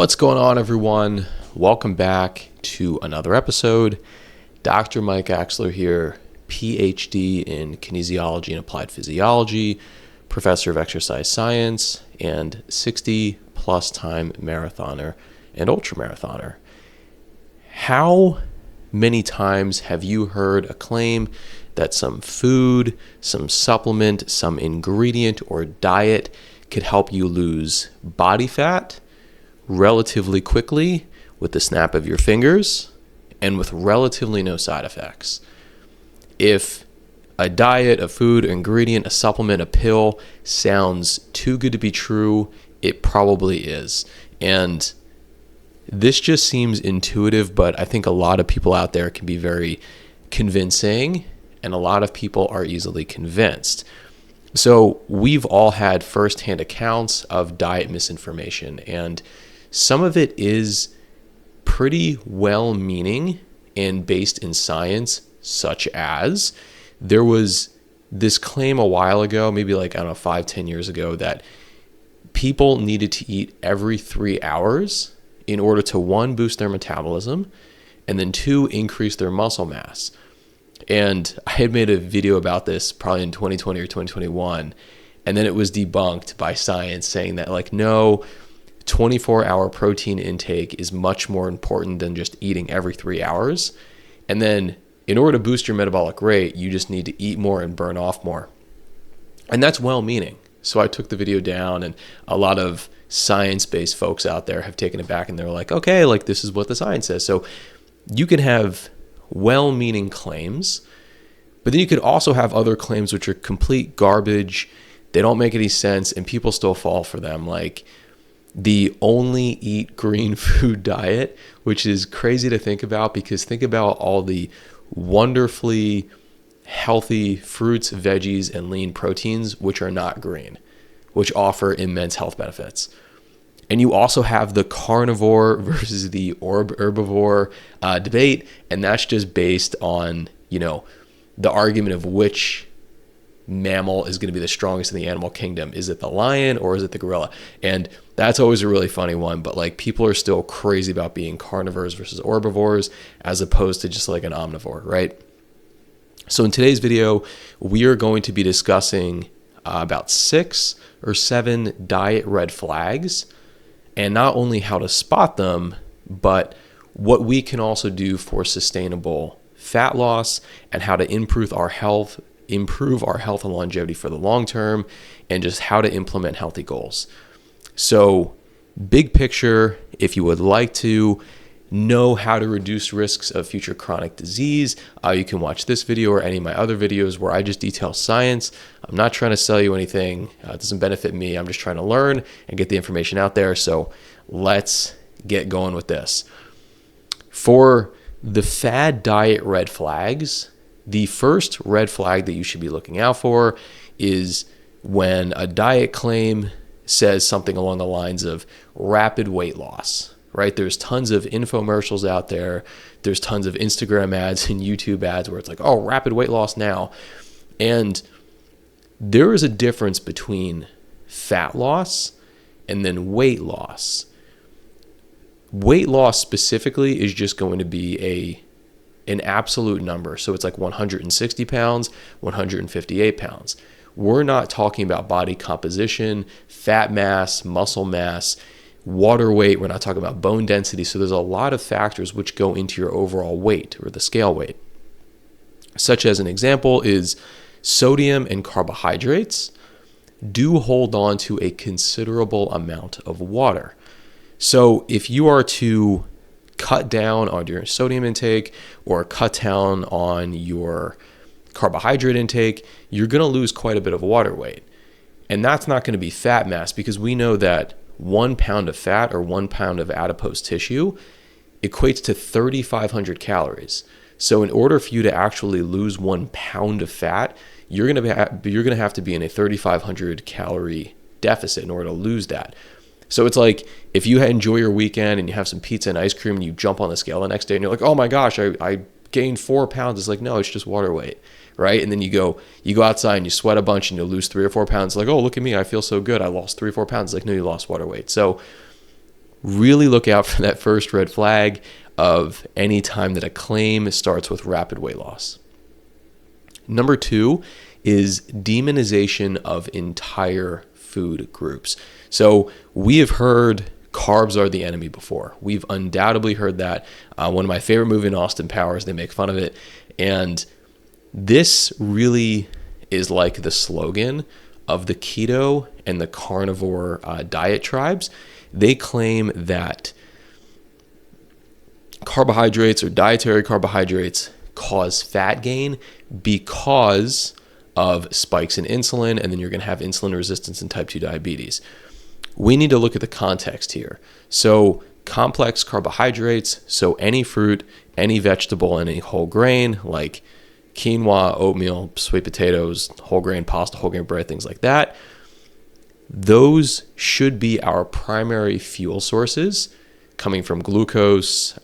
What's going on, everyone? Welcome back to another episode. Dr. Mike Axler here, PhD in kinesiology and applied physiology, professor of exercise science, and 60-plus time marathoner and ultramarathoner. How many times have you heard a claim that some food, some supplement, some ingredient, or diet could help you lose body fat relatively quickly with the snap of your fingers and with relatively no side effects? If a diet, a food, ingredient, a supplement, a pill sounds too good to be true, it probably is. And this just seems intuitive, but I think a lot of people out there can be very convincing, and a lot of people are easily convinced. So we've all had firsthand accounts of diet misinformation, and some of it is pretty well-meaning and based in science, such as there was this claim a while ago, maybe 5-10 years ago, that people needed to eat every 3 hours in order to, 1, boost their metabolism, and then 2, increase their muscle mass. And I had made a video about this probably in 2020 or 2021, and then it was debunked by science saying that no, 24-hour protein intake is much more important than just eating every 3 hours. And then in order to boost your metabolic rate, you just need to eat more and burn off more. And that's well-meaning. So I took the video down, and a lot of science-based folks out there have taken it back, and they're like, okay, this is what the science says. So you can have well-meaning claims, but then you could also have other claims which are complete garbage. They don't make any sense, and people still fall for them, like the only eat green food diet, which is crazy to think about, because think about all the wonderfully healthy fruits, veggies, and lean proteins which are not green, which offer immense health benefits. And you also have the carnivore versus the herbivore debate, and that's just based on, the argument of which mammal is going to be the strongest in the animal kingdom. Is it the lion or is it the gorilla? And that's always a really funny one, but people are still crazy about being carnivores versus herbivores as opposed to just an omnivore, right? So in today's video, we are going to be discussing about 6 or 7 diet red flags, and not only how to spot them, but what we can also do for sustainable fat loss and how to improve our health and longevity for the long term, and just how to implement healthy goals. So big picture, if you would like to know how to reduce risks of future chronic disease, you can watch this video or any of my other videos where I just detail science. I'm not trying to sell you anything. It doesn't benefit me. I'm just trying to learn and get the information out there. So let's get going with this. For the fad diet red flags, the first red flag that you should be looking out for is when a diet claim says something along the lines of rapid weight loss, right? There's tons of infomercials out there. There's tons of Instagram ads and YouTube ads where it's rapid weight loss now. And there is a difference between fat loss and then weight loss. Weight loss specifically is just going to be an absolute number. So it's 160 pounds, 158 pounds. We're not talking about body composition, fat mass, muscle mass, water weight. We're not talking about bone density. So there's a lot of factors which go into your overall weight or the scale weight. Such as an example is sodium and carbohydrates do hold on to a considerable amount of water. So if you are to cut down on your sodium intake or cut down on your carbohydrate intake, you're going to lose quite a bit of water weight. And that's not going to be fat mass, because we know that 1 pound of fat or 1 pound of adipose tissue equates to 3,500 calories. So in order for you to actually lose 1 pound of fat, you're going to have to be in a 3,500 calorie deficit in order to lose that. So it's if you enjoy your weekend and you have some pizza and ice cream and you jump on the scale the next day and you're like, oh my gosh, I gained 4 pounds. It's no, it's just water weight, right? And then you go outside and you sweat a bunch and you lose 3 or 4 pounds. Oh, look at me, I feel so good. I lost 3 or 4 pounds. No, you lost water weight. So really look out for that first red flag of any time that a claim starts with rapid weight loss. Number 2 is demonization of entire food groups. So we have heard carbs are the enemy before. We've undoubtedly heard that. One of my favorite movies in Austin Powers, they make fun of it. And this really is like the slogan of the keto and the carnivore diet tribes. They claim that carbohydrates or dietary carbohydrates cause fat gain because of spikes in insulin, and then you're going to have insulin resistance and type 2 diabetes. We need to look at the context here. So complex carbohydrates, so any fruit, any vegetable, any whole grain like quinoa, oatmeal, sweet potatoes, whole grain pasta, whole grain bread, things like that, those should be our primary fuel sources, coming from glucose,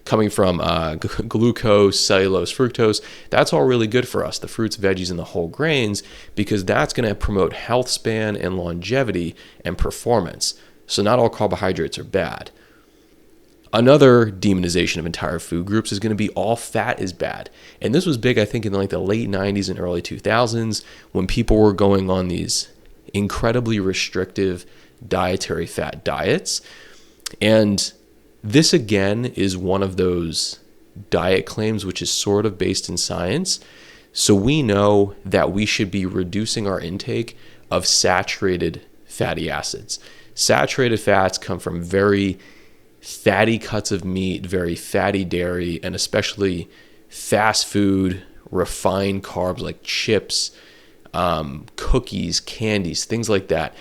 glucose, cellulose, fructose. That's all really good for us, the fruits, veggies, and the whole grains, because that's going to promote health span and longevity and performance. So not all carbohydrates are bad. Another demonization of entire food groups is going to be all fat is bad. And this was big, I think, in like the late 90s and early 2000s when people were going on these incredibly restrictive dietary fat diets. And this, again, is one of those diet claims which is sort of based in science. So we know that we should be reducing our intake of saturated fatty acids. Saturated fats come from very fatty cuts of meat, very fatty dairy, and especially fast food, refined carbs like chips, cookies, candies, things like that.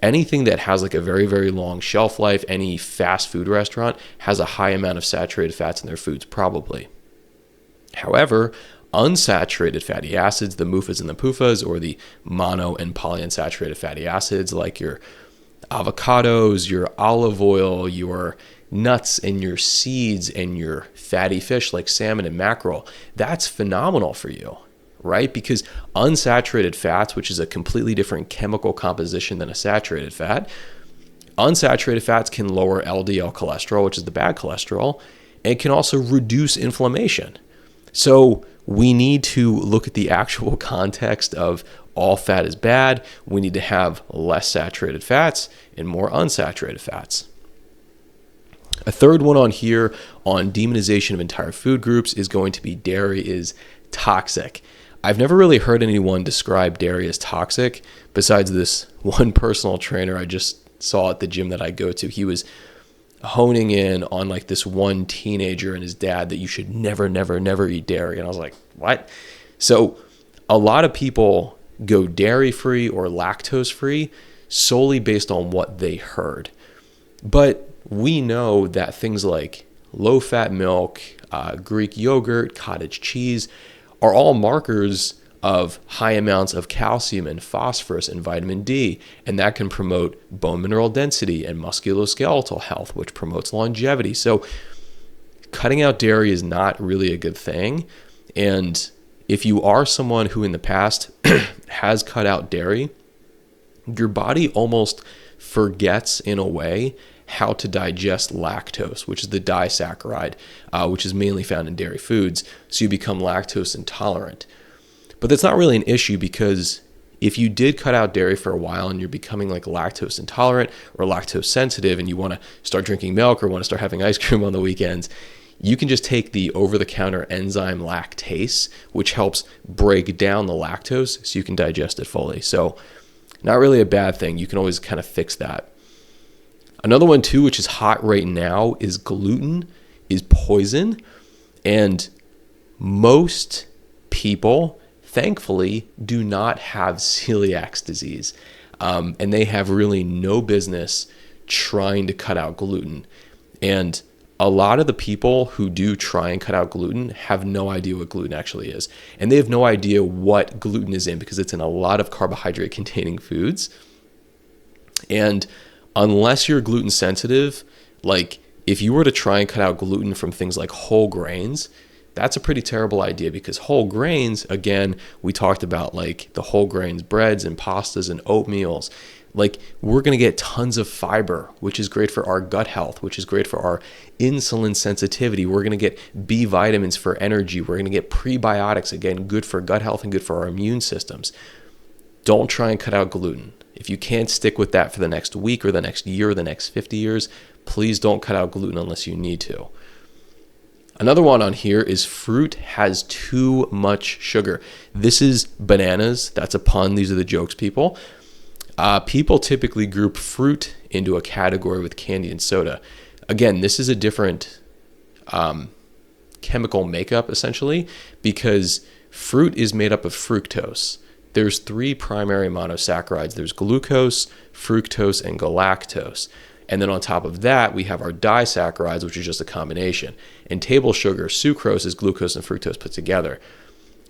Anything that has like a very, very long shelf life, any fast food restaurant has a high amount of saturated fats in their foods, probably. However, unsaturated fatty acids, the MUFAs and the PUFAs, or the mono and polyunsaturated fatty acids like your avocados, your olive oil, your nuts and your seeds and your fatty fish like salmon and mackerel, that's phenomenal for you, right? Because unsaturated fats, which is a completely different chemical composition than a saturated fat, unsaturated fats can lower LDL cholesterol, which is the bad cholesterol, and can also reduce inflammation. So we need to look at the actual context of all fat is bad. We need to have less saturated fats and more unsaturated fats. A third one on here on demonization of entire food groups is going to be dairy is toxic. I've never really heard anyone describe dairy as toxic besides this one personal trainer I just saw at the gym that I go to. He was honing in on like this one teenager and his dad that you should never eat dairy. And I was like, what? So a lot of people go dairy free or lactose free solely based on what they heard. But we know that things like low-fat milk, Greek yogurt, cottage cheese are all markers of high amounts of calcium and phosphorus and vitamin D, and that can promote bone mineral density and musculoskeletal health, which promotes longevity. So cutting out dairy is not really a good thing. And if you are someone who in the past has cut out dairy, your body almost forgets in a way how to digest lactose, which is the disaccharide, which is mainly found in dairy foods. So you become lactose intolerant. But that's not really an issue, because if you did cut out dairy for a while and you're becoming like lactose intolerant or lactose sensitive and you want to start drinking milk or want to start having ice cream on the weekends, you can just take the over-the-counter enzyme lactase, which helps break down the lactose so you can digest it fully. So not really a bad thing. You can always kind of fix that. Another one too, which is hot right now, is gluten is poison. And most people, thankfully, do not have celiac disease. And they have really no business trying to cut out gluten. And a lot of the people who do try and cut out gluten have no idea what gluten actually is. And they have no idea what gluten is in, because it's in a lot of carbohydrate containing foods. And unless you're gluten sensitive, like if you were to try and cut out gluten from things like whole grains, that's a pretty terrible idea, because whole grains, again, we talked about like the whole grains breads and pastas and oatmeals. Like, we're going to get tons of fiber, which is great for our gut health, which is great for our insulin sensitivity. We're going to get B vitamins for energy. We're going to get prebiotics, again, good for gut health and good for our immune systems. Don't try and cut out gluten. If you can't stick with that for the next week or the next year or the next 50 years, please don't cut out gluten unless you need to. Another one on here is fruit has too much sugar. This is bananas. That's a pun. These are the jokes, people. People typically group fruit into a category with candy and soda. Again, this is a different chemical makeup, essentially, because fruit is made up of fructose. There's 3 primary monosaccharides. There's glucose, fructose, and galactose. And then on top of that, we have our disaccharides, which is just a combination. And table sugar, sucrose, is glucose and fructose put together.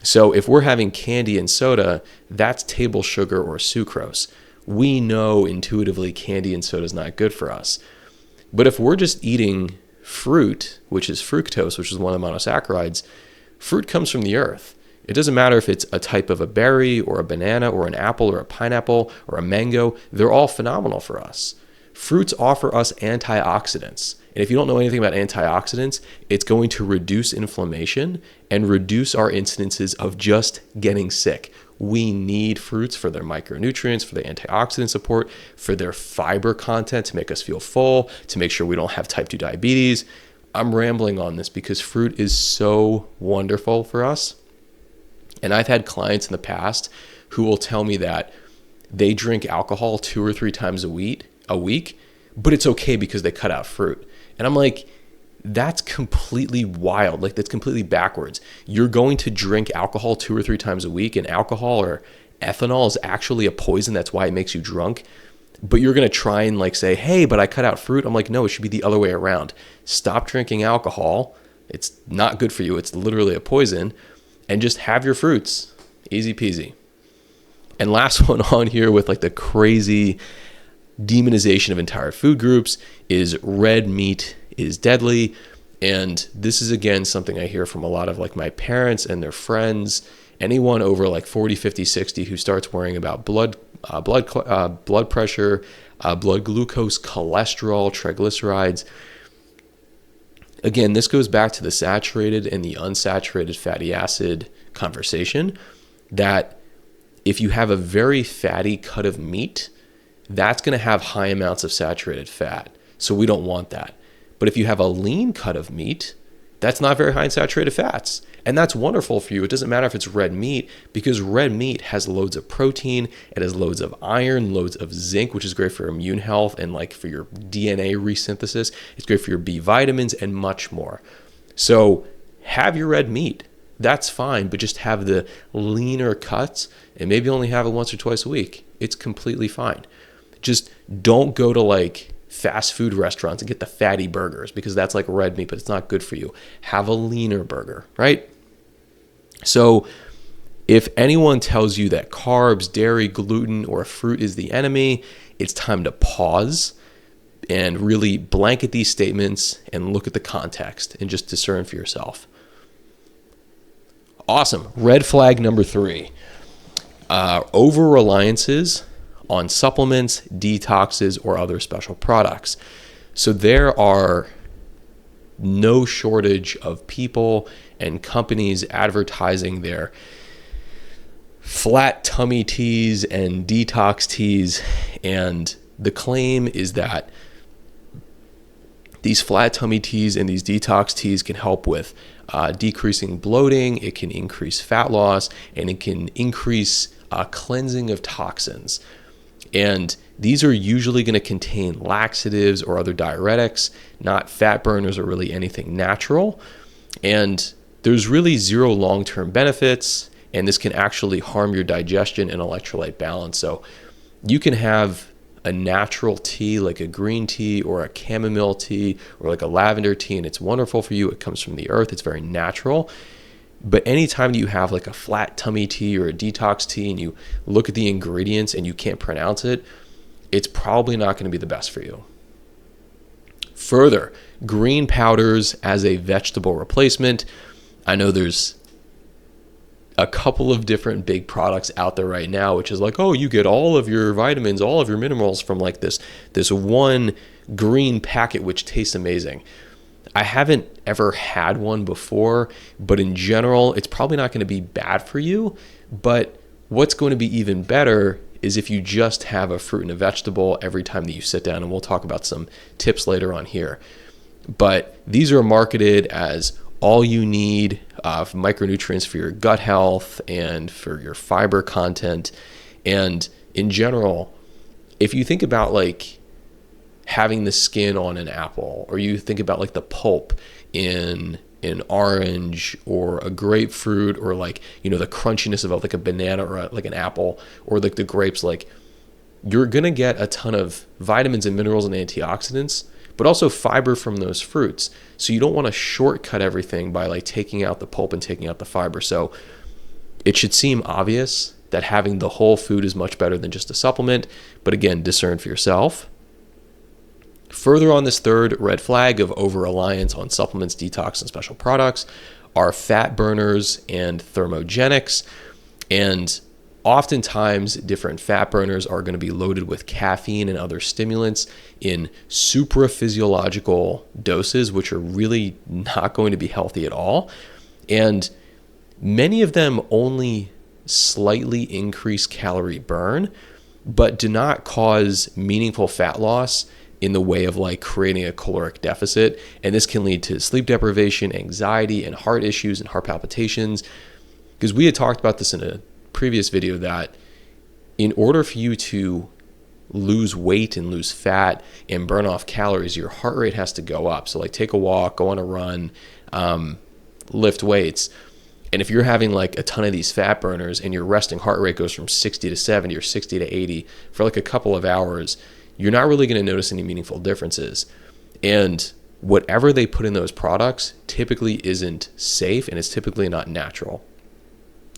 So if we're having candy and soda, that's table sugar or sucrose. We know intuitively candy and soda is not good for us. But if we're just eating fruit, which is fructose, which is one of the monosaccharides, fruit comes from the earth. It doesn't matter if it's a type of a berry or a banana or an apple or a pineapple or a mango. They're all phenomenal for us. Fruits offer us antioxidants. And if you don't know anything about antioxidants, it's going to reduce inflammation and reduce our incidences of just getting sick. We need fruits for their micronutrients, for their antioxidant support, for their fiber content to make us feel full, to make sure we don't have type 2 diabetes. I'm rambling on this because fruit is so wonderful for us. And I've had clients in the past who will tell me that they drink alcohol 2 or 3 times a week, but it's okay because they cut out fruit. And I'm like, that's completely wild. Like, that's completely backwards. You're going to drink alcohol 2 or 3 times a week, and alcohol or ethanol is actually a poison. That's why it makes you drunk. But you're going to try and like say, hey, but I cut out fruit. I'm like, no, it should be the other way around. Stop drinking alcohol. It's not good for you. It's literally a poison. And just have your fruits. Easy peasy. And last one on here with like the crazy demonization of entire food groups is red meat is deadly. And this is, again, something I hear from a lot of like my parents and their friends, anyone over like 40, 50, 60 who starts worrying about blood pressure, blood glucose, cholesterol, triglycerides. Again, this goes back to the saturated and the unsaturated fatty acid conversation, that if you have a very fatty cut of meat, that's going to have high amounts of saturated fat. So we don't want that. But if you have a lean cut of meat, that's not very high in saturated fats. And that's wonderful for you. It doesn't matter if it's red meat, because red meat has loads of protein, it has loads of iron, loads of zinc, which is great for immune health and like for your DNA resynthesis. It's great for your B vitamins and much more. So have your red meat. That's fine, but just have the leaner cuts and maybe only have it once or twice a week. It's completely fine. Just don't go to like fast food restaurants and get the fatty burgers, because that's like red meat, but it's not good for you. Have a leaner burger, right? So if anyone tells you that carbs, dairy, gluten, or fruit is the enemy, it's time to pause and really blanket these statements and look at the context and just discern for yourself. Awesome. Red flag number 3, over-reliances on supplements, detoxes, or other special products. So there are no shortage of people and companies advertising their flat tummy teas and detox teas. And the claim is that these flat tummy teas and these detox teas can help with decreasing bloating, it can increase fat loss, and it can increase cleansing of toxins. And these are usually going to contain laxatives or other diuretics, not fat burners or really anything natural. And there's really zero long-term benefits, and this can actually harm your digestion and electrolyte balance. So you can have a natural tea like a green tea or a chamomile tea or like a lavender tea, and it's wonderful for you. It comes from the earth. It's very natural. But anytime you have like a flat tummy tea or a detox tea and you look at the ingredients and you can't pronounce it, it's probably not going to be the best for you. Further, green powders as a vegetable replacement. I know there's a couple of different big products out there right now, which is like, oh, you get all of your vitamins, all of your minerals from like this one green packet, which tastes amazing. I haven't ever had one before, but in general, it's probably not going to be bad for you. But what's going to be even better is if you just have a fruit and a vegetable every time that you sit down, and we'll talk about some tips later on here. But these are marketed as all you need micronutrients for your gut health and for your fiber content. And in general, if you think about like having the skin on an apple, or you think about like the pulp in an orange or a grapefruit, or like, the crunchiness of like a banana or like an apple, or like the grapes, like you're going to get a ton of vitamins and minerals and antioxidants, but also fiber from those fruits. So you don't want to shortcut everything by like taking out the pulp and taking out the fiber. So it should seem obvious that having the whole food is much better than just a supplement, but again, discern for yourself. Further on this third red flag of over-reliance on supplements, detox, and special products are fat burners and thermogenics. And oftentimes, different fat burners are going to be loaded with caffeine and other stimulants in supraphysiological doses, which are really not going to be healthy at all. And many of them only slightly increase calorie burn, but do not cause meaningful fat loss in the way of like creating a caloric deficit. And this can lead to sleep deprivation, anxiety, and heart issues and heart palpitations. Because we had talked about this in a previous video, that in order for you to lose weight and lose fat and burn off calories, your heart rate has to go up. So like take a walk, go on a run, lift weights. And if you're having like a ton of these fat burners and your resting heart rate goes from 60 to 70 or 60 to 80 for like a couple of hours, you're not really going to notice any meaningful differences. And whatever they put in those products typically isn't safe, and it's typically not natural.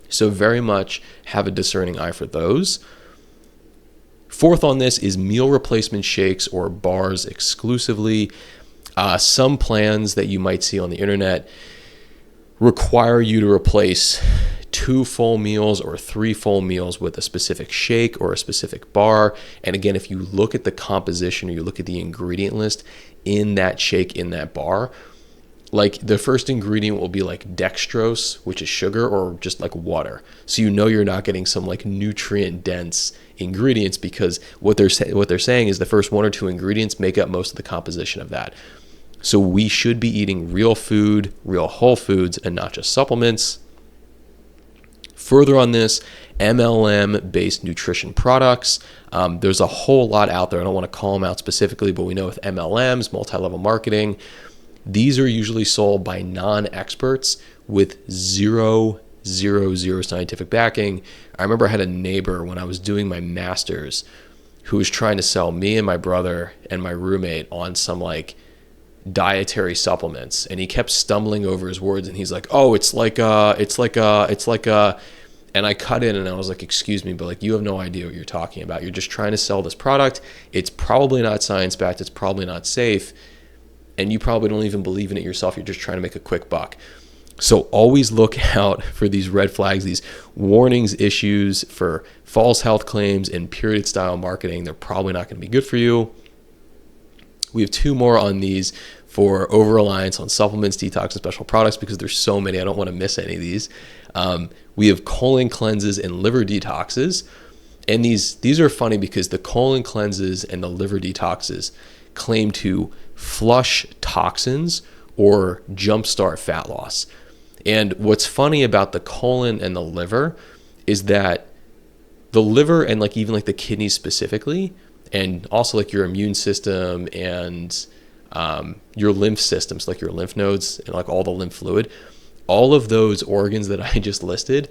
So very much have a discerning eye for those. Fourth on this is meal replacement shakes or bars exclusively. Some plans that you might see on the internet require you to replace 2 full meals or 3 full meals with a specific shake or a specific bar. And again, if you look at the composition or you look at the ingredient list in that shake, in that bar, like the first ingredient will be like dextrose, which is sugar, or just like water. So you're not getting some like nutrient dense ingredients, because what they're saying is the first 1 or 2 ingredients make up most of the composition of that. So we should be eating real food, real whole foods, and not just supplements. Further on this, MLM-based nutrition products. There's a whole lot out there. I don't want to call them out specifically, but we know with MLMs, multi-level marketing, these are usually sold by non-experts with zero scientific backing. I remember I had a neighbor when I was doing my master's who was trying to sell me and my brother and my roommate on some like dietary supplements, and he kept stumbling over his words, and he's like, oh, it's like and I cut in and I was like, excuse me, but like, you have no idea what you're talking about. You're just trying to sell this product. It's probably not science-backed. It's probably not safe. And you probably don't even believe in it yourself. You're just trying to make a quick buck. So always look out for these red flags, these warnings, issues for false health claims and pyramid-style marketing. They're probably not going to be good for you. We have 2 more on these for over-reliance on supplements, detox, and special products, because there's so many. I don't want to miss any of these. We have colon cleanses and liver detoxes. And these are funny because the colon cleanses and the liver detoxes claim to flush toxins or jumpstart fat loss. And what's funny about the colon and the liver is that the liver and like even like the kidneys specifically, and also like your immune system and your lymph systems, like your lymph nodes and like all the lymph fluid, all of those organs that I just listed,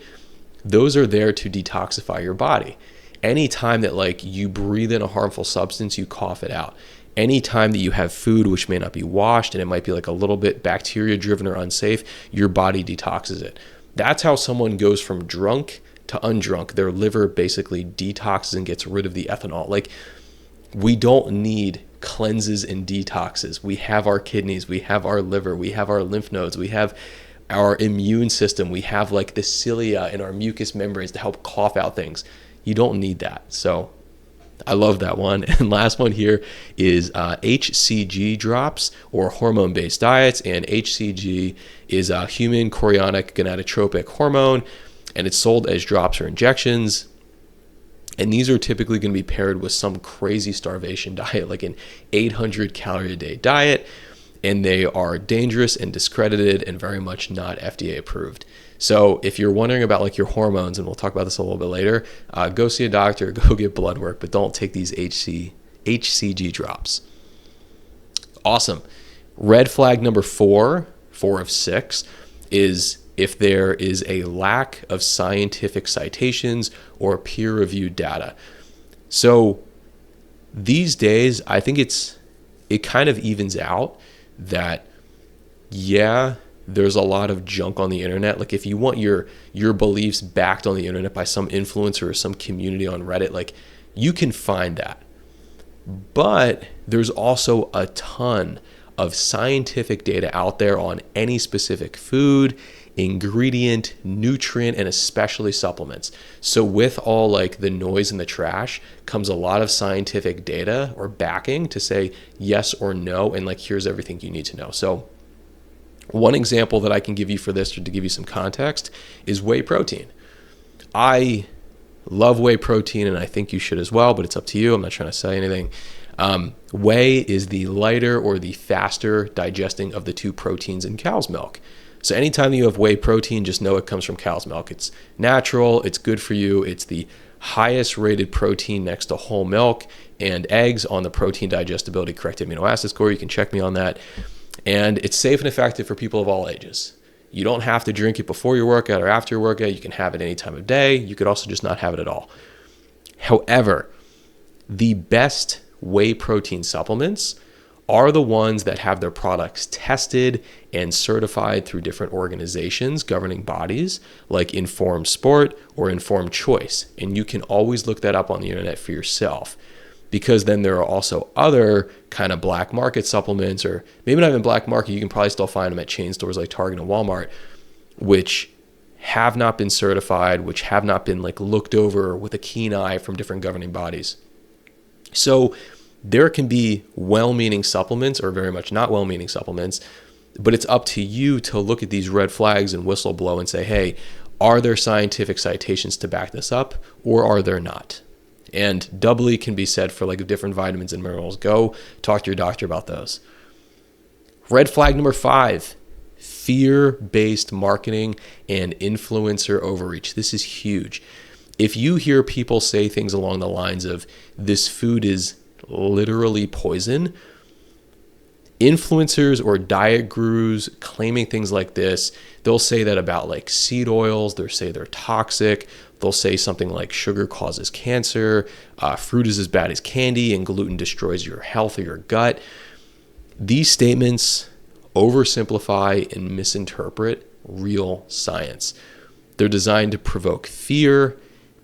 those are there to detoxify your body. Anytime that like you breathe in a harmful substance, you cough it out. Anytime that you have food which may not be washed and it might be like a little bit bacteria driven or unsafe, your body detoxes it. That's how someone goes from drunk to undrunk. Their liver basically detoxes and gets rid of the ethanol. Like, we don't need cleanses and detoxes. We have our kidneys, we have our liver, we have our lymph nodes, we have our immune system. We have like the cilia in our mucous membranes to help cough out things. You don't need that. So I love that one. And last one here is HCG drops, or hormone-based diets. And HCG is a human chorionic gonadotrophic hormone, and it's sold as drops or injections. And these are typically going to be paired with some crazy starvation diet, like an 800 calorie a day diet. And they are dangerous and discredited and very much not FDA approved. So if you're wondering about like your hormones, and we'll talk about this a little bit later, go see a doctor, go get blood work, but don't take these HCG drops. Awesome. Red flag number 4 of 6, is if there is a lack of scientific citations or peer-reviewed data. So these days, I think it kind of evens out that, yeah, there's a lot of junk on the internet. Like if you want your beliefs backed on the internet by some influencer or some community on Reddit, like you can find that. But there's also a ton of scientific data out there on any specific food, ingredient, nutrient, and especially supplements. So with all like the noise and the trash comes a lot of scientific data or backing to say yes or no, and like here's everything you need to know. So one example that I can give you for this, or to give you some context, is whey protein. I love whey protein, and I think you should as well, but it's up to you. I'm not trying to say anything. Whey is the lighter or the faster digesting of the two proteins in cow's milk. So anytime you have whey protein, just know it comes from cow's milk. It's natural, it's good for you, it's the highest rated protein next to whole milk and eggs on the protein digestibility correct amino acid score. You can check me on that. And it's safe and effective for people of all ages. You don't have to drink it before your workout or after your workout. You can have it any time of day. You could also just not have it at all. However, the best whey protein supplements are the ones that have their products tested and certified through different organizations, governing bodies like Informed Sport or Informed Choice. And you can always look that up on the internet for yourself, because then there are also other kind of black market supplements, or maybe not even black market, you can probably still find them at chain stores like Target and Walmart, which have not been certified, which have not been like looked over with a keen eye from different governing bodies. So there can be well-meaning supplements or very much not well-meaning supplements, but it's up to you to look at these red flags and whistle blow and say, hey, are there scientific citations to back this up, or are there not? And doubly can be said for like different vitamins and minerals. Go talk to your doctor about those. Red flag number 5, fear-based marketing and influencer overreach. This is huge. If you hear people say things along the lines of, this food is literally poison, influencers or diet gurus claiming things like this, they'll say that about like seed oils. They'll say they're toxic. They'll say something like sugar causes cancer, fruit is as bad as candy, and gluten destroys your health or your gut. These statements oversimplify and misinterpret real science. They're designed to provoke fear,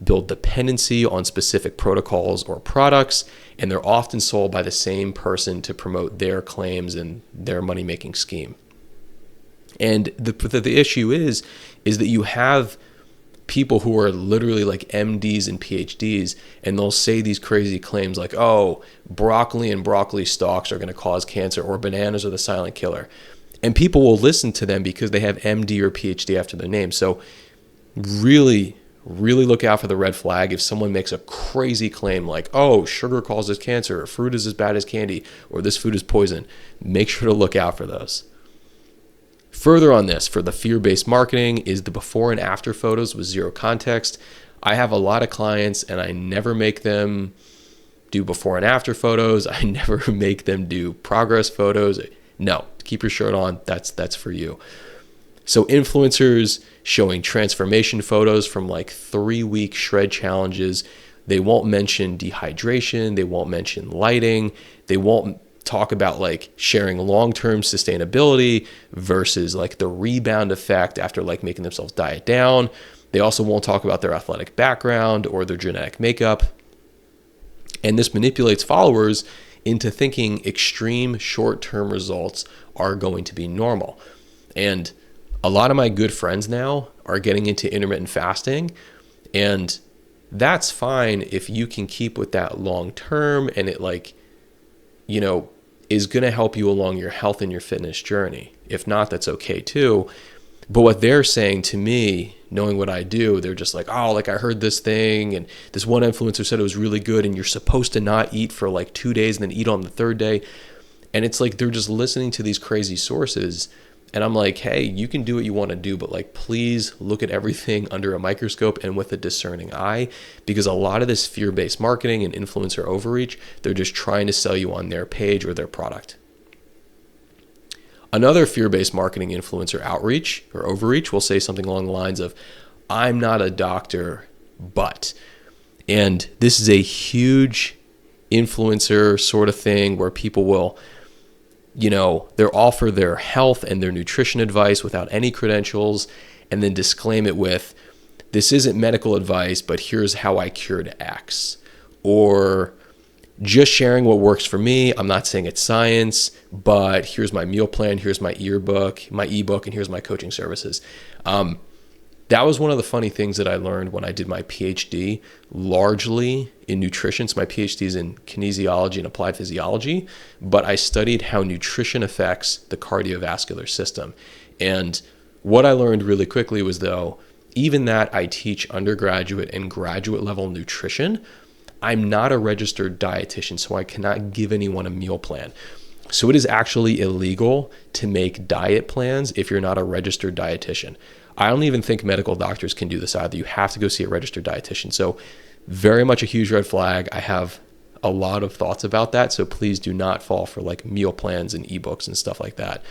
build dependency on specific protocols or products, and they're often sold by the same person to promote their claims and their money-making scheme. And the issue is that you have people who are literally like MDs and PhDs, and they'll say these crazy claims like, oh, broccoli and broccoli stalks are going to cause cancer, or bananas are the silent killer. And people will listen to them because they have MD or PhD after their name. So really look out for the red flag if someone makes a crazy claim like, oh, sugar causes cancer, or fruit is as bad as candy, or this food is poison. Make sure to look out for those. Further on this, for the fear-based marketing, is the before and after photos with zero context. I have a lot of clients, and I never make them do before and after photos. I never make them do progress photos. No, keep your shirt on. That's for you. So influencers showing transformation photos from like 3-week shred challenges. They won't mention dehydration. They won't mention lighting. They won't talk about like sharing long-term sustainability versus like the rebound effect after like making themselves diet down. They also won't talk about their athletic background or their genetic makeup. And this manipulates followers into thinking extreme short-term results are going to be normal. And A lot of my good friends now are getting into intermittent fasting, and that's fine if you can keep with that long term and it is going to help you along your health and your fitness journey. If not, that's okay too. But what they're saying to me, knowing what I do, they're just like, oh, like I heard this thing and this one influencer said it was really good and you're supposed to not eat for like 2 days and then eat on the third day. And it's like they're just listening to these crazy sources. And I'm like, hey, you can do what you want to do, but like, please look at everything under a microscope and with a discerning eye, because a lot of this fear-based marketing and influencer overreach, they're just trying to sell you on their page or their product. Another fear-based marketing influencer outreach or overreach will say something along the lines of, I'm not a doctor, but, and this is a huge influencer sort of thing where people will, they'll offer their health and their nutrition advice without any credentials and then disclaim it with, this isn't medical advice, but here's how I cured X. Or just sharing what works for me. I'm not saying it's science, but here's my meal plan, here's my ebook, and here's my coaching services. That was one of the funny things that I learned when I did my PhD, largely in nutrition. So my PhD is in kinesiology and applied physiology, but I studied how nutrition affects the cardiovascular system. And what I learned really quickly was, though, even that I teach undergraduate and graduate level nutrition, I'm not a registered dietitian, so I cannot give anyone a meal plan. So it is actually illegal to make diet plans if you're not a registered dietitian. I don't even think medical doctors can do this either. You have to go see a registered dietitian. So very much a huge red flag. I have a lot of thoughts about that. So please do not fall for like meal plans and ebooks and stuff like that.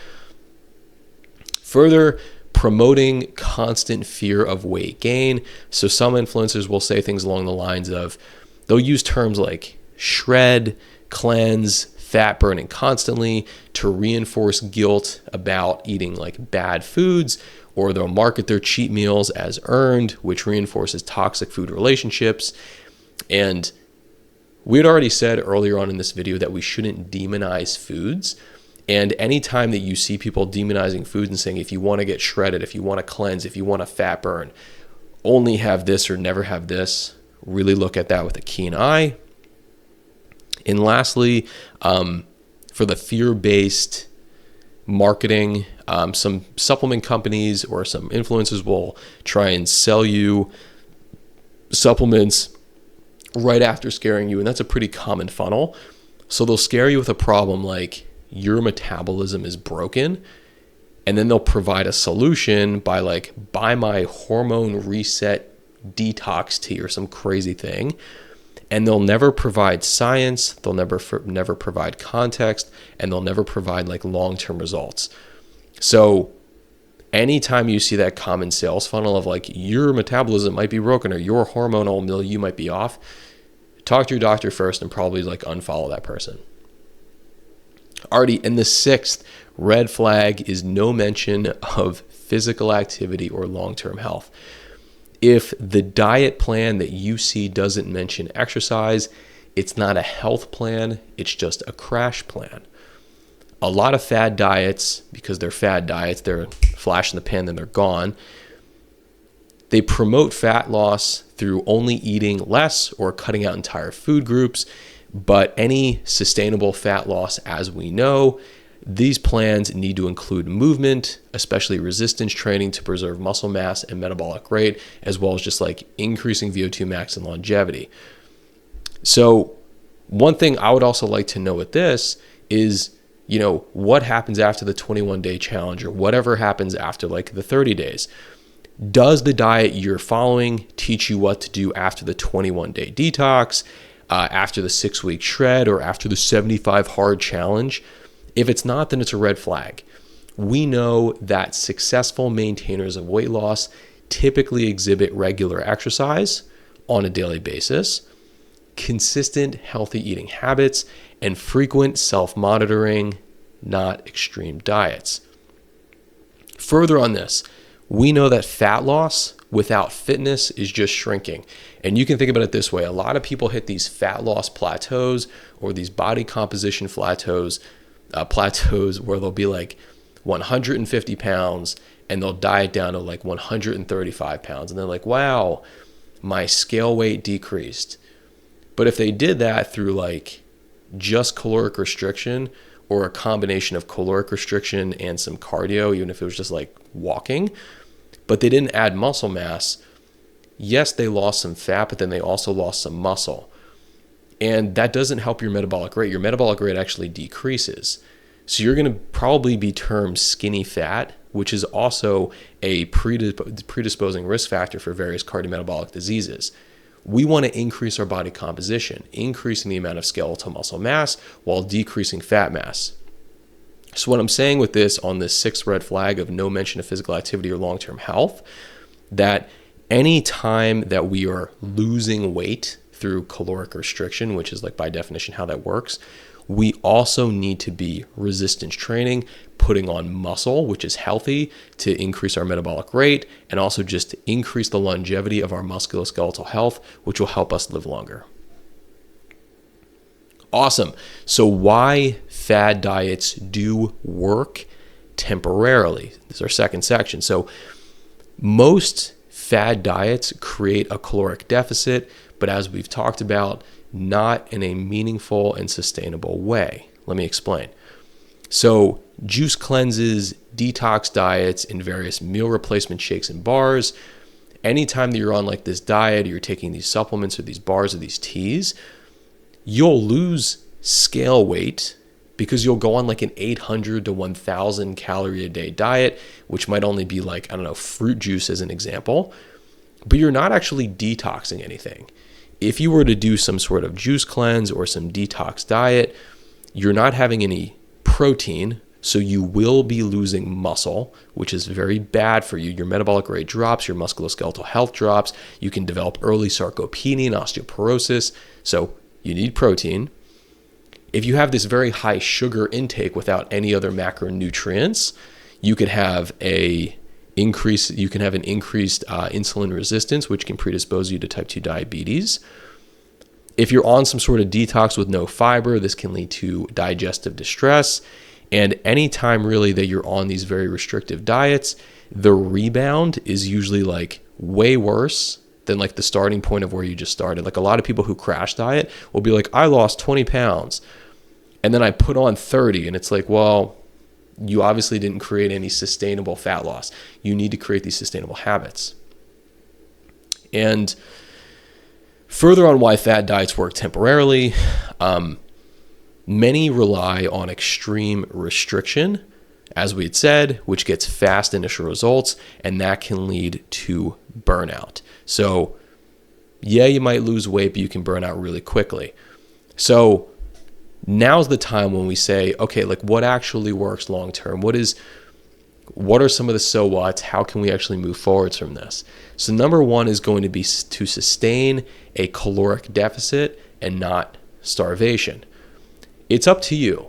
Further, promoting constant fear of weight gain. So some influencers will say things along the lines of, they'll use terms like shred, cleanse, fat burning constantly to reinforce guilt about eating like bad foods, or they'll market their cheat meals as earned, which reinforces toxic food relationships. And we had already said earlier on in this video that we shouldn't demonize foods. And anytime that you see people demonizing foods and saying, if you want to get shredded, if you want to cleanse, if you want to fat burn, only have this or never have this, really look at that with a keen eye. And lastly, for the fear-based marketing, some supplement companies or some influencers will try and sell you supplements right after scaring you. And that's a pretty common funnel. So they'll scare you with a problem like your metabolism is broken. And then they'll provide a solution by like, buy my hormone reset detox tea or some crazy thing. And they'll never provide science, they'll never provide context, and they'll never provide like long-term results. So anytime you see that common sales funnel of like your metabolism might be broken or your hormonal milieu might be off, talk to your doctor first and probably like unfollow that person. Alrighty, and the sixth red flag is no mention of physical activity or long-term health. If the diet plan that you see doesn't mention exercise, it's not a health plan, it's just a crash plan. A lot of fad diets, because they're fad diets, they're flash in the pan, then they're gone. They promote fat loss through only eating less or cutting out entire food groups, but any sustainable fat loss, as we know, these plans need to include movement, especially resistance training to preserve muscle mass and metabolic rate, as well as just like increasing VO2 max and longevity. So one thing I would also like to know with this is, what happens after the 21-day challenge or whatever happens after like the 30 days? Does the diet you're following teach you what to do after the 21-day detox, after the 6-week shred, or after the 75 hard challenge? If it's not, then it's a red flag. We know that successful maintainers of weight loss typically exhibit regular exercise on a daily basis, consistent healthy eating habits, and frequent self-monitoring, not extreme diets. Further on this, we know that fat loss without fitness is just shrinking. And you can think about it this way. A lot of people hit these fat loss plateaus or these body composition plateaus where they'll be like 150 pounds and they'll diet down to like 135 pounds. And they're like, wow, my scale weight decreased. But if they did that through like just caloric restriction or a combination of caloric restriction and some cardio, even if it was just like walking, but they didn't add muscle mass, yes, they lost some fat, but then they also lost some muscle. And that doesn't help your metabolic rate. Your metabolic rate actually decreases. So you're going to probably be termed skinny fat, which is also a predisposing risk factor for various cardiometabolic diseases. We want to increase our body composition, increasing the amount of skeletal muscle mass while decreasing fat mass. So what I'm saying with this on this sixth red flag of no mention of physical activity or long-term health, that any time that we are losing weight through caloric restriction, which is like by definition how that works, we also need to be resistance training, putting on muscle, which is healthy to increase our metabolic rate and also just increase the longevity of our musculoskeletal health, which will help us live longer. Awesome. So why fad diets do work temporarily? This is our second section. So most fad diets create a caloric deficit, but as we've talked about, not in a meaningful and sustainable way. Let me explain. So juice cleanses, detox diets, and various meal replacement shakes and bars, anytime that you're on like this diet or you're taking these supplements or these bars or these teas, you'll lose scale weight because you'll go on like an 800 to 1,000 calorie a day diet, which might only be like, I don't know, fruit juice as an example, but you're not actually detoxing anything. If you were to do some sort of juice cleanse or some detox diet, you're not having any protein, so you will be losing muscle, which is very bad for you. Your metabolic rate drops, your musculoskeletal health drops. You can develop early sarcopenia and osteoporosis, so you need protein. If you have this very high sugar intake without any other macronutrients, you could have an increased insulin resistance, which can predispose you to type 2 diabetes. If you're on some sort of detox with no fiber, this can lead to digestive distress. And anytime really that you're on these very restrictive diets, the rebound is usually like way worse than like the starting point of where you just started. Like a lot of people who crash diet will be like, I lost 20 pounds and then I put on 30. And it's like, well, you obviously didn't create any sustainable fat loss. You need to create these sustainable habits. And further on why fad diets work temporarily, many rely on extreme restriction, as we had said, which gets fast initial results, and that can lead to burnout. So yeah, you might lose weight, but you can burn out really quickly. So now's the time when we say, okay, like what actually works long term? What are some of the so whats? How can we actually move forwards from this? So number one is going to be to sustain a caloric deficit and not starvation. It's up to you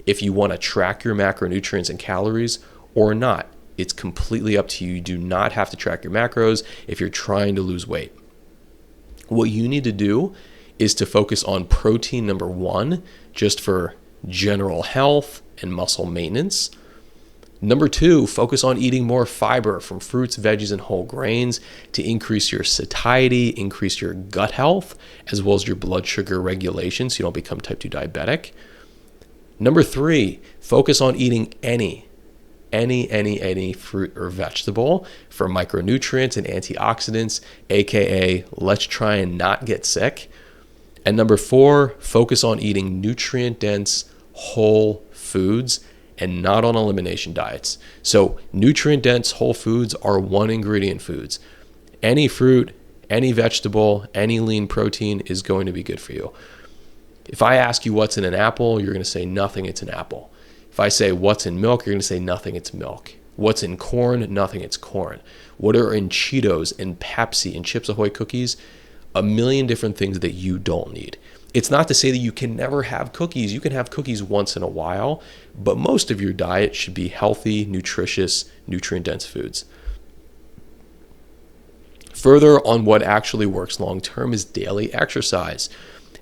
if you want to track your macronutrients and calories or not. It's completely up to you. You do not have to track your macros if you're trying to lose weight. What you need to do is to focus on protein, number one, just for general health and muscle maintenance. Number two, focus on eating more fiber from fruits, veggies, and whole grains to increase your satiety, increase your gut health, as well as your blood sugar regulation so you don't become type 2 diabetic. Number three, focus on eating any fruit or vegetable for micronutrients and antioxidants, aka let's try and not get sick. And number four, focus on eating nutrient-dense whole foods and not on elimination diets. So nutrient-dense whole foods are one ingredient foods. Any fruit, any vegetable, any lean protein is going to be good for you. If I ask you what's in an apple, you're going to say nothing, it's an apple. If I say what's in milk, you're going to say nothing, it's milk. What's in corn? Nothing, it's corn. What are in Cheetos and Pepsi and Chips Ahoy cookies? A million different things that you don't need. It's not to say that you can never have cookies. You can have cookies once in a while, but most of your diet should be healthy, nutritious, nutrient-dense foods. Further on what actually works long-term is daily exercise.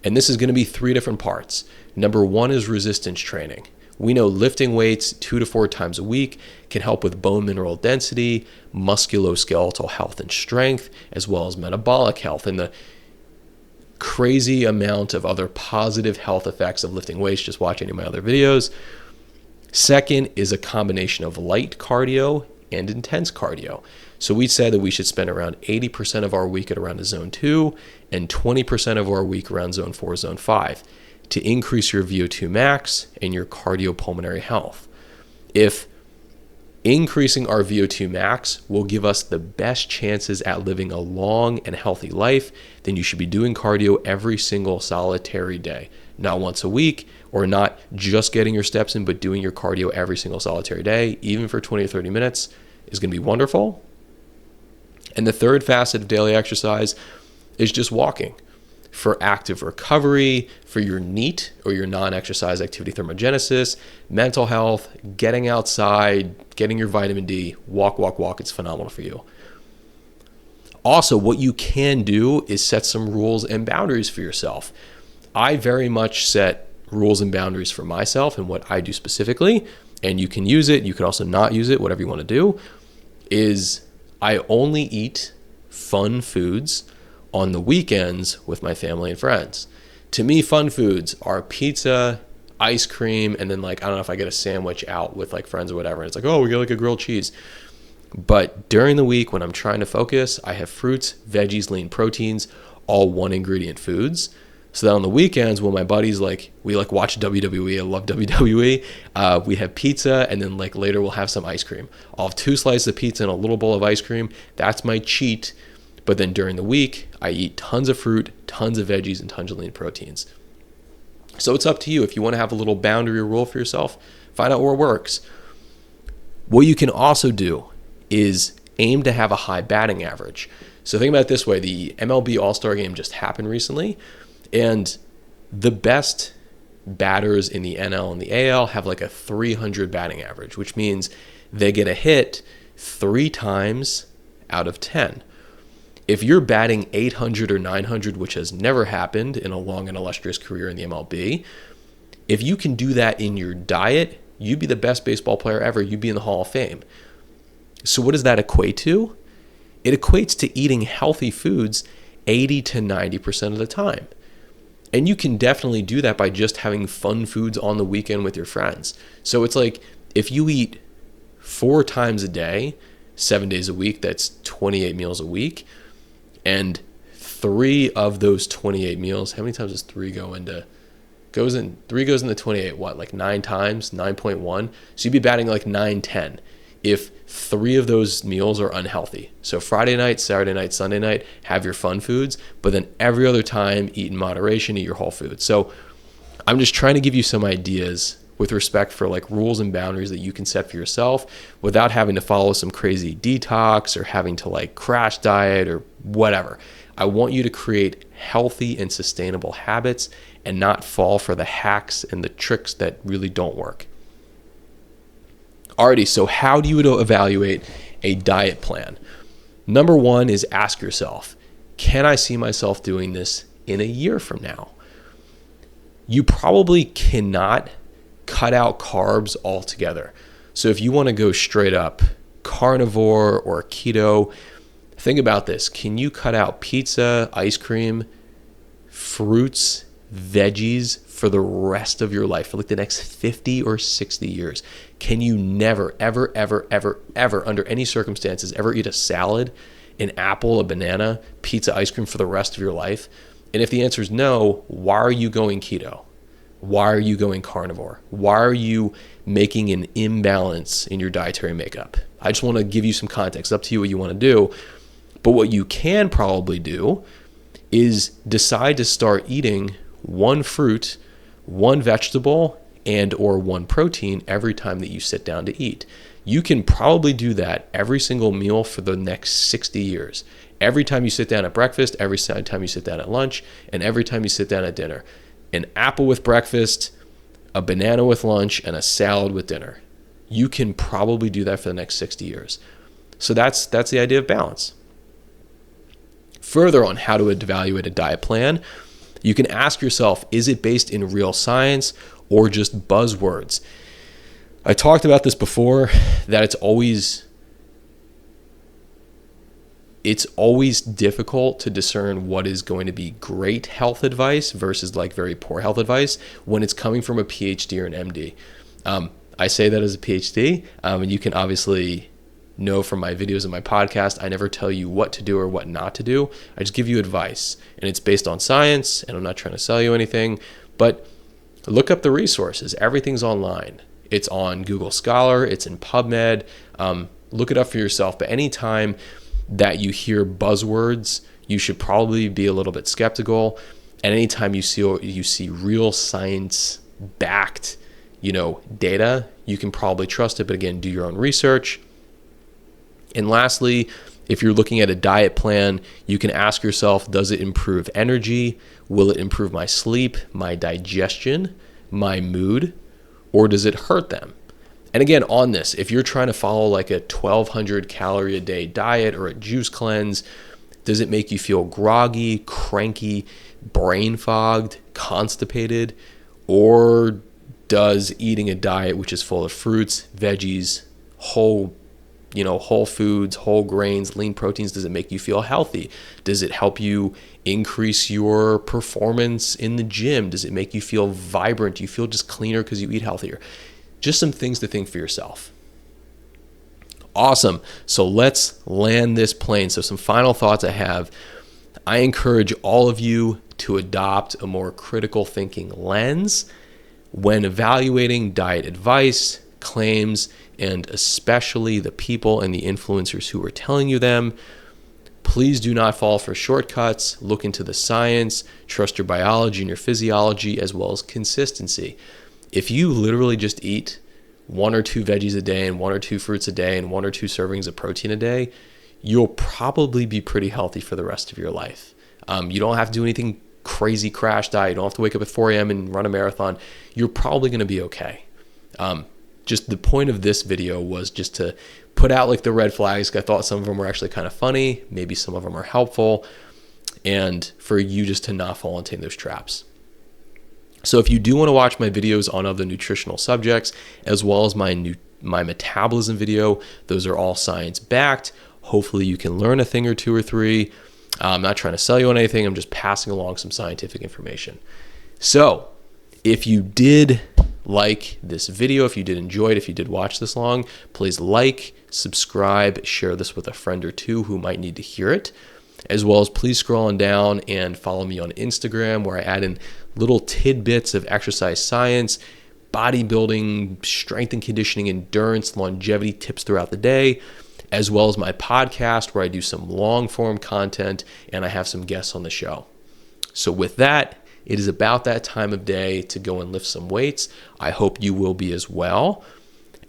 And this is going to be three different parts. Number one is resistance training, We know lifting weights 2 to 4 times a week can help with bone mineral density, musculoskeletal health and strength, as well as metabolic health, and the crazy amount of other positive health effects of lifting weights. Just watch any of my other videos. Second is a combination of light cardio and intense cardio. So we said that we should spend around 80% of our week at around a zone 2 and 20% of our week around zone 4, zone 5 to increase your VO2 max and your cardiopulmonary health. If increasing our VO2 max will give us the best chances at living a long and healthy life, then you should be doing cardio every single solitary day. Not once a week, or not just getting your steps in, but doing your cardio every single solitary day, even for 20 or 30 minutes, is going to be wonderful. And the third facet of daily exercise is just walking. For active recovery, for your NEAT or your non-exercise activity thermogenesis, mental health, getting outside, getting your vitamin D, walk. It's phenomenal for you. Also, what you can do is set some rules and boundaries for yourself. I very much set rules and boundaries for myself and what I do specifically, and you can use it. You can also not use it, whatever you want to do, is I only eat fun foods on the weekends with my family and friends. To me, fun foods are pizza, ice cream, and then like, I don't know if I get a sandwich out with like friends or whatever. And it's like, oh, we get like a grilled cheese. But during the week when I'm trying to focus, I have fruits, veggies, lean proteins, all one ingredient foods. So that on the weekends when my buddies we watch WWE, I love WWE, we have pizza, and then like later we'll have some ice cream. I'll have 2 slices of pizza and a little bowl of ice cream. That's my cheat. But then during the week, I eat tons of fruit, tons of veggies, and tons of lean proteins. So it's up to you. If you want to have a little boundary or rule for yourself, find out where it works. What you can also do is aim to have a high batting average. So think about it this way. The MLB All-Star Game just happened recently, and the best batters in the NL and the AL have like a 300 batting average, which means they get a hit 3 times out of 10. If you're batting 800 or 900, which has never happened in a long and illustrious career in the MLB, if you can do that in your diet, you'd be the best baseball player ever. You'd be in the Hall of Fame. So what does that equate to? It equates to eating healthy foods 80 to 90% of the time. And you can definitely do that by just having fun foods on the weekend with your friends. So it's like if you eat 4 times a day, 7 days a week, that's 28 meals a week. And 3 of those 28 meals, how many times does 3 go into? 3 goes into 28, what, like 9 times, 9.1? So you'd be batting like 910 if 3 of those meals are unhealthy. So Friday night, Saturday night, Sunday night, have your fun foods, but then every other time, eat in moderation, eat your whole food. So I'm just trying to give you some ideas with respect for like rules and boundaries that you can set for yourself without having to follow some crazy detox or having to like crash diet or whatever. I want you to create healthy and sustainable habits and not fall for the hacks and the tricks that really don't work. Alrighty, so how do you evaluate a diet plan? Number 1 is ask yourself, can I see myself doing this in a year from now? You probably cannot cut out carbs altogether. So if you want to go straight up carnivore or keto, think about this. Can you cut out pizza, ice cream, fruits, veggies for the rest of your life, for like the next 50 or 60 years? Can you never, ever, under any circumstances, ever eat a salad, an apple, a banana, pizza, ice cream for the rest of your life? And if the answer is no, why are you going keto? Why are you going carnivore? Why are you making an imbalance in your dietary makeup? I just want to give you some context. It's up to you what you want to do. But what you can probably do is decide to start eating 1 fruit, 1 vegetable, and or 1 protein every time that you sit down to eat. You can probably do that every single meal for the next 60 years. Every time you sit down at breakfast, every time you sit down at lunch, and every time you sit down at dinner. An apple with breakfast, a banana with lunch, and a salad with dinner. You can probably do that for the next 60 years. So that's the idea of balance. Further on how to evaluate a diet plan, you can ask yourself, is it based in real science or just buzzwords? I talked about this before, that it's always difficult to discern what is going to be great health advice versus like very poor health advice when it's coming from a PhD or an MD. I say that as a PhD, and you can obviously know from my videos and my podcast, I never tell you what to do or what not to do. I just give you advice, and it's based on science, and I'm not trying to sell you anything, but look up the resources. Everything's online. It's on Google Scholar, it's in PubMed. Look it up for yourself. But anytime that you hear buzzwords, you should probably be a little bit skeptical. And anytime you see real science-backed, data, you can probably trust it. But again, do your own research. And lastly, if you're looking at a diet plan, you can ask yourself, does it improve energy? Will it improve my sleep, my digestion, my mood, or does it hurt them? And again, on this, if you're trying to follow like a 1,200 calorie a day diet or a juice cleanse, does it make you feel groggy, cranky, brain fogged, constipated? Or does eating a diet which is full of fruits, veggies, whole foods, whole grains, lean proteins, does it make you feel healthy? Does it help you increase your performance in the gym? Does it make you feel vibrant? Do you feel just cleaner because you eat healthier? Just some things to think for yourself. Awesome. So let's land this plane. So some final thoughts I have. I encourage all of you to adopt a more critical thinking lens when evaluating diet advice, claims, and especially the people and the influencers who are telling you them. Please do not fall for shortcuts. Look into the science, trust your biology and your physiology, as well as consistency. If you literally just eat 1 or 2 veggies a day and 1 or 2 fruits a day and 1 or 2 servings of protein a day, you'll probably be pretty healthy for the rest of your life. You don't have to do anything crazy crash diet. You don't have to wake up at 4 a.m. and run a marathon. You're probably going to be okay. Just the point of this video was just to put out like the red flags. I thought some of them were actually kind of funny. Maybe some of them are helpful. And for you just to not fall into those traps. So if you do want to watch my videos on other nutritional subjects, as well as my metabolism video, those are all science-backed. Hopefully you can learn a thing or 2 or 3. I'm not trying to sell you on anything. I'm just passing along some scientific information. So if you did like this video, if you did enjoy it, if you did watch this long, please like, subscribe, share this with a friend or 2 who might need to hear it, as well as please scroll on down and follow me on Instagram, where I add in little tidbits of exercise science, bodybuilding, strength and conditioning, endurance, longevity tips throughout the day, as well as my podcast where I do some long form content and I have some guests on the show. So with that, it is about that time of day to go and lift some weights. I hope you will be as well.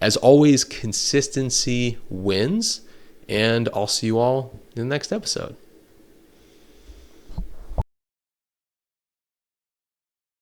As always, consistency wins, and I'll see you all in the next episode.